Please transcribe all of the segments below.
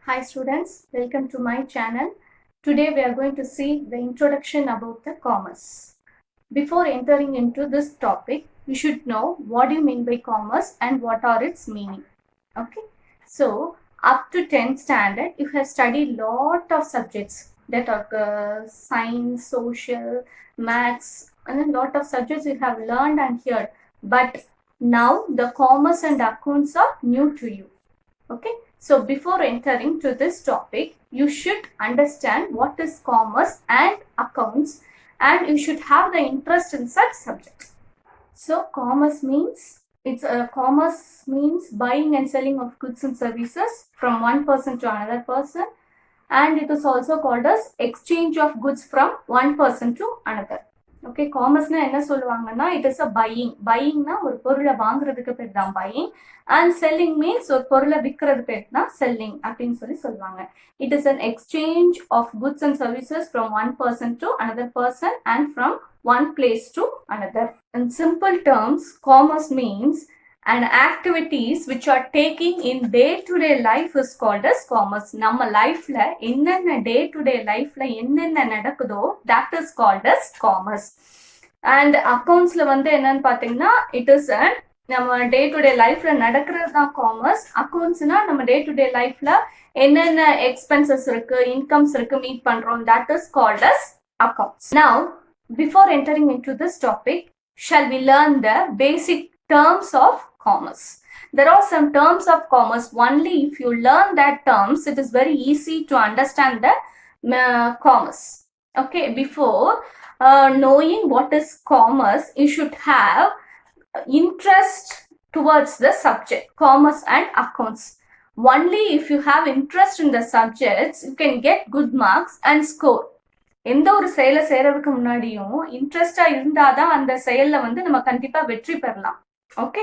Hi students, welcome to my channel. Today we are going to see the introduction about the commerce. Before entering into this topic, you should know what do you mean by commerce and what are its meaning. Okay, so up to 10th standard, you have studied lot of subjects that are science, social, maths, and a lot of subjects you have learned and heard. But now the commerce and accounts are new to you. Okay, so before entering to this topic, you should understand what is commerce and accounts, and you should have the interest in such subjects. So commerce means commerce means buying and selling of goods and services from one person to another person, and it is also called as exchange of goods from one person to another. Okay, காமர்ஸ்னா என்ன சொல்லுவாங்கன்னா, it is a பையிங்னா ஒரு பொருளை வாங்குறதுக்கு பேர் தான் buying, and selling means ஒரு பொருளை விற்கிறது பேர் தான் செல்லிங் அப்படின்னு சொல்லுவாங்க. It is an exchange of goods and services from one person to another person and from one place to another. In simple terms, commerce means and activities which are taking in day-to-day life is called as commerce. நம்ம லைஃப்ல என்னென்ன day-to-day லைஃப்ல என்னென்ன நடக்குதோ that is called as commerce. And accountsல வந்து என்னன்னு பார்த்தீங்கன்னா, it is நம்ம day-to-day லைஃப்ல நடக்கிறது தான் காமர்ஸ். அக்கௌண்ட்ஸ்னா நம்ம day-to-day லைஃப்ல என்னென்ன எக்ஸ்பென்சஸ் இருக்கு, இன்கம்ஸ் இருக்கு மீட் பண்றோம், that is called as accounts. Now, before entering into this topic, shall we learn the basic terms of commerce? There are some terms of commerce. Only if you learn that terms, it is very easy to understand the commerce. Okay, before knowing what is commerce, you should have interest towards the subject, commerce and accounts. Only if you have interest in the subjects, you can get good marks and score. எந்த ஒரு செயலை செய்யறதுக்கு முன்னாடியும் இன்ட்ரெஸ்டா இருந்தாதான் அந்த செயல்ல வந்து நம்ம கண்டிப்பா வெற்றி பெறலாம். Okay,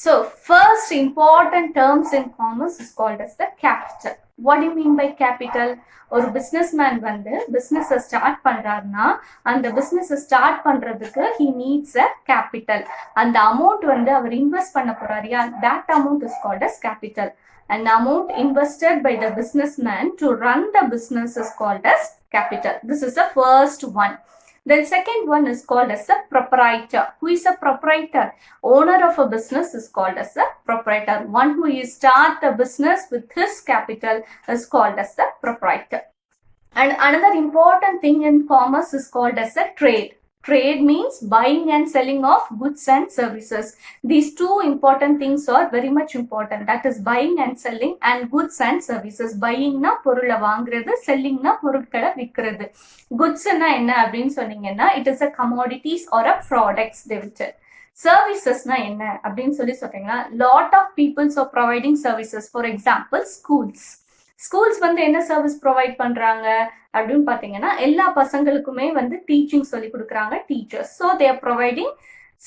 so first important terms in commerce is called as the capital. What do you mean by capital? ஒரு பிசினஸ்மேன் வந்து பிசினஸ் ஸ்டார்ட் பண்றாருன்னா அந்த பிசினஸ் ஸ்டார்ட் பண்றதுக்கு he needs a capital. அந்த அமௌண்ட் வந்து அவர் இன்வெஸ்ட் பண்ண போறாரியா, that amount is called as capital. An amount invested by the businessman to run the business is called as capital. This is the first one. Then second one is called as a proprietor. Who is a proprietor? Owner of a business is called as a proprietor. One who is start the business with his capital is called as the proprietor. And another important thing in commerce is called as a trade. Trade means buying and selling of goods and services. These two important things are very much important. That is buying and selling and goods and services. Buying na பொருளை வாங்குறது, selling na பொருட்களை விற்கிறது. Goods na என்ன அப்படின்னு சொன்னீங்கன்னா, it is a commodities or a products they will tell. Services na என்ன அப்படின்னு சொல்றீங்கன்னா, lot of people are providing services. For example, schools. Schools வந்து என்ன சர்வீஸ் ப்ரொவைட் பண்றாங்க அப்படின்னு பாத்தீங்கன்னா, எல்லா பசங்களுக்குமே வந்து டீச்சிங் சொல்லி கொடுக்குறாங்க teachers. So they are providing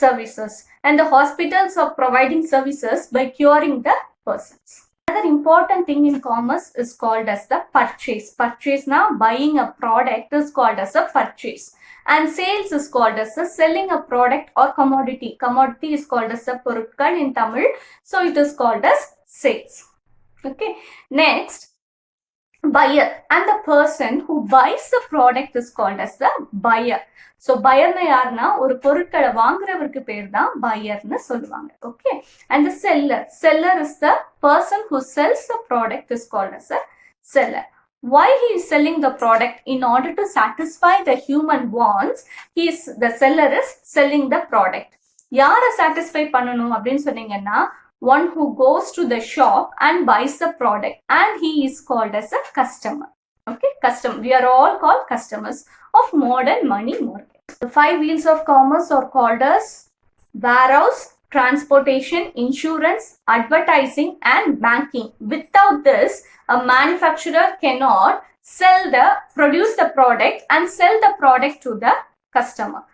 services. And the hospitals are providing services by curing the persons. Another important thing in commerce is called as the purchase. Purchase na buying a product is called as a purchase. And sales is called as a selling a product or commodity. Commodity is called as a பொருட்கள் in Tamil. So it is called as sales. Okay. Next, buyer, and the person who buys the product is called as the buyer. So buyer na யாருன்னா ஒரு பொருட்களை வாங்குறவருக்கு பேர் தான் buyerன்னு சொல்லுவாங்க. Okay, and the seller is the person who sells the product is called as a seller. Why he is selling the product? In order to satisfy the human wants, the seller is selling the product. யாரை satisfy பண்ணணும் அப்படின்னு சொன்னீங்கன்னா, one who goes to the shop and buys the product, and he is called as a customer. Okay, customer. We are all called customers of modern money market. The 5 wheels of commerce are called as warehouse, transportation, insurance, advertising, and banking. Without this, a manufacturer cannot produce the product and sell the product to the customer.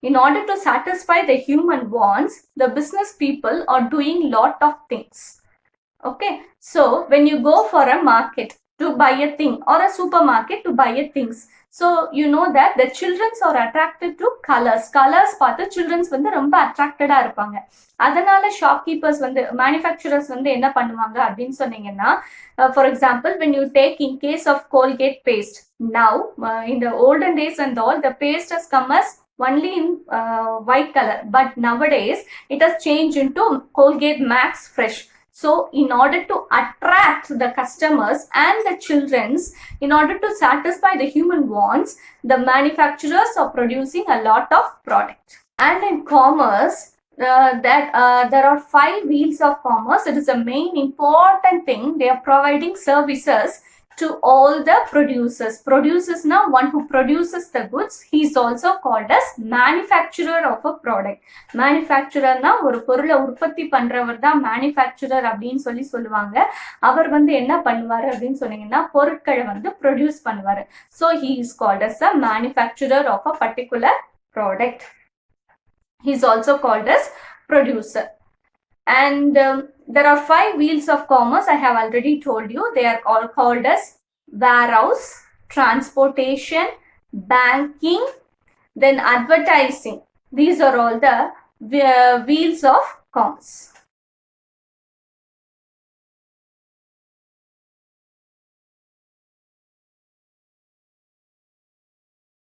In order to satisfy the human wants, the business people are doing lot of things. Okay, so when you go for a market, to buy a thing, or a supermarket to buy a things. So you know that the children are attracted to colors. Colors பார்த்து childrens வந்து ரொம்ப attracted-ஆ இருப்பாங்க. அதனால shopkeepers வந்து manufacturers வந்து என்ன பண்ணுவாங்க அப்படின்னு சொன்னீங்கன்னா, for example, when you take in case of Colgate paste, now in the olden days and all, the paste has come as only in white color, but nowadays it has changed into Colgate Max Fresh. So in order to attract the customers and the children's, in order to satisfy the human wants, the manufacturers are producing a lot of product. And in commerce, there are 5 wheels of commerce. It is a main important thing. They are providing services to all the producers. Producers now, one who produces the goods, he is also called as manufacturer of a product. Manufacturer na ஒரு பொருளை உற்பத்தி பண்றவர் தான் manufacturer அப்படின்னு சொல்லுவாங்க. அவர் வந்து என்ன பண்ணுவாரு அப்படின்னு சொன்னீங்கன்னா, பொருட்களை வந்து ப்ரொடியூஸ் பண்ணுவாரு. So he is called as a manufacturer of a particular product. He is also called as producer. And there are 5 wheels of commerce. I have already told you. They are all called as warehouse, transportation, banking, then advertising. These are all the wheels of commerce.